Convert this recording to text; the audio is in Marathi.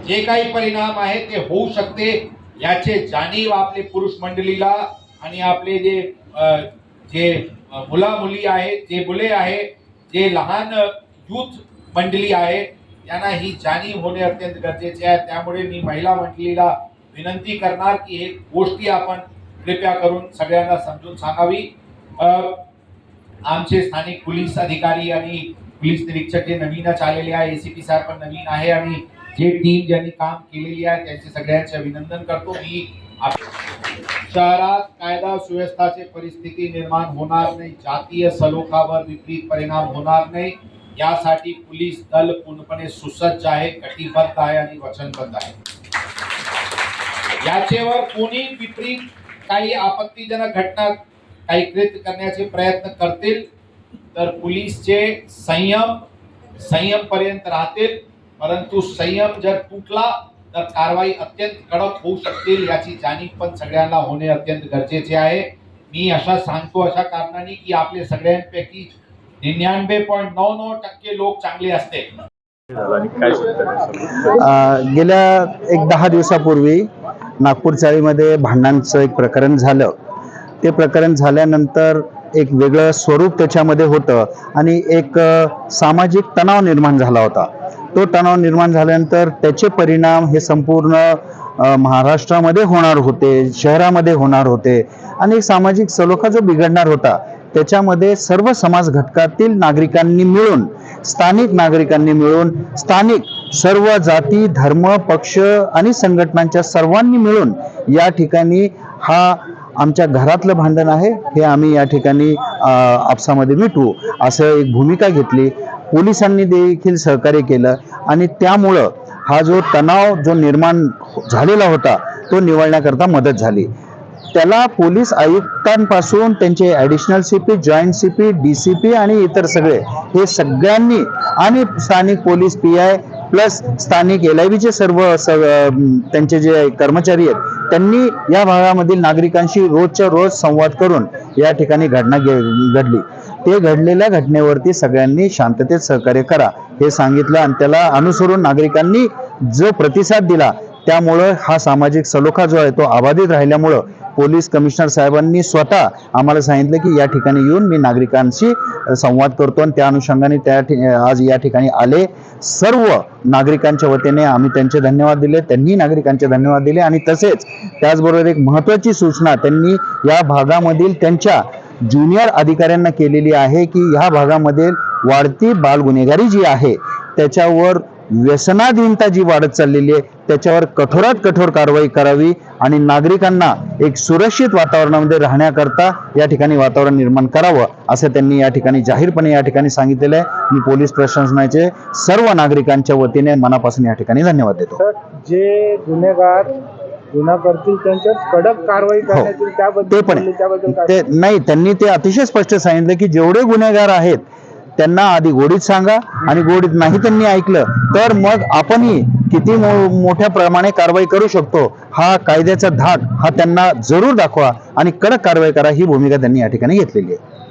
जे काही परिणाम आहे ते होऊ शकते याचे जाणीव आपले पुरुष मंडळीला आणि आपले जे मुला मुली आहेत, जे मुले आहेत, जे लहान यूथ मंडळी आहे, यांना ही जाणीव होणे अत्यंत गरजेचे आहे। त्यामुळे मी महिला मंडळीला विनंती करणार की हे गोष्टी आपण कृपया करून सगळ्यांना समजून सांगावी। आमचे स्थानिक पोलीस अधिकारी आणि पोलीस निरीक्षक जे नवीनच आलेले आहे, एसीपी साहेब पण नवीन आहे आणि जे टीम ज्यांनी काम केलेली आहे त्यांचे सगळ्यांचे अभिनंदन करतो। मी शहरात कायदा सुव्यवस्थाची परिस्थिती निर्माण होणार नाही, जातीय सलोख्यावर विपरीत परिणाम होणार नाही यासाठी पोलीस दल पूर्णपणे सुसज्ज आहे, कटिबद्ध आहे आणि वचनबद्ध आहे। याचेवर कोणी विपरीत काही आपत्तीजनक घटना काही कृत्य करण्याचे प्रयत्न करतील तर पोलीसचे संयम पर्यंत राहतील, परंतु संयम जर तुटला तर कारवाई अत्यंत कडक होऊ शकतील याची जाणीव पण सगळ्यांना होणे अत्यंत गरजेचे आहे। मी अशा सांगतो अशा कारणाने की आपले सगळ्यांपैकी 99.99% लोक चांगले असते। गेल्या 10 दिवसापूर्वी नागपूर चाळीमध्ये भांडणांचं एक प्रकरण झालं। ते प्रकरण झाल्यानंतर एक वेगळं स्वरूप त्याच्यामध्ये होतं आणि एक सामाजिक तणाव निर्माण झाला होता। तो तणाव निर्माण झाल्यानंतर त्याचे परिणाम हे संपूर्ण महाराष्ट्रामध्ये होणार होते, शहरामध्ये होणार होते आणि सामाजिक सलोखा जो बिघडणार होता त्याच्यामध्ये सर्व समाज घटकातील नागरिकांनी मिळून, स्थानिक नागरिकांनी मिळून, स्थानिक सर्व जाती, धर्म, पक्ष आणि संघटनांच्या सर्वांनी मिळून या ठिकाणी हा आमच्या घरातलं भांडण आहे हे आम्ही या ठिकाणी आपसामध्ये मिटवू असं एक भूमिका घेतली। पोलिसांनी देखील सहकार्य केलं आणि त्यामुळं हा जो तणाव जो निर्माण झालेला होता तो निवळण्याकरता मदत झाली। त्याला पोलीस आयुक्तांपासून त्यांचे additional CP, joint CP, DCP आणि इतर सगळे हे सगळ्यांनी आणि स्थानिक पोलीस पीआय प्लस स्थानिक LIBचे सर्व त्यांचे जे कर्मचारी आहेत त्यांनी या भागामधील नागरिकांशी रोजच्या रोज संवाद करून या ठिकाणी घटना घडली। ते घडलेल्या घटनेवरती सगळ्यांनी शांततेत सहकार्य करा हे सांगितलं आणि त्याला अनुसरून नागरिकांनी जो प्रतिसाद दिला त्यामुळं हा सामाजिक सलोखा जो आहे तो अबाधित राहिल्यामुळं पोलीस कमिशनर साहेबांनी स्वतः आम्हाला सांगितलं की या ठिकाणी येऊन मी नागरिकांशी संवाद करतो आणि त्या अनुषंगाने आज या ठिकाणी आले। सर्व नागरिकांच्या वतीने आम्ही त्यांचे धन्यवाद दिले, त्यांनी नागरिकांचे धन्यवाद दिले आणि तसेच त्याचबरोबर एक महत्त्वाची सूचना त्यांनी या भागामधील त्यांच्या ज्युनियर अधिकाऱ्यांना केलेली आहे की ह्या भागामध्ये वाढती बालगुन्हेगारी जी आहे त्याच्यावर व्यसनाधीनता जी वाढत चाललेली आहे त्याच्यावर कठोरात कठोर कारवाई करावी आणि नागरिकांना एक सुरक्षित वातावरणामध्ये राहण्याकरता या ठिकाणी वातावरण निर्माण करावं असं त्यांनी या ठिकाणी जाहीरपणे या ठिकाणी सांगितलेलं आहे। मी पोलीस प्रशासनाचे सर्व नागरिकांच्या वतीने मनापासून या ठिकाणी धन्यवाद देतो। जे गुन्हेगार गुन्हा करतील त्यांच्यावर कडक कारवाई करण्यात त्याबद्दल नाही, त्यांनी ते अतिशय स्पष्ट सांगितलं की जेवढे गुन्हेगार आहेत त्यांना आधी गोडीत सांगा आणि गोडीत नाही त्यांनी ऐकलं तर मग आपणही किती मोठ्या प्रमाणे कारवाई करू शकतो हा कायद्याचा धाक हा त्यांना जरूर दाखवा आणि कडक कारवाई करा ही भूमिका त्यांनी या ठिकाणी घेतलेली आहे।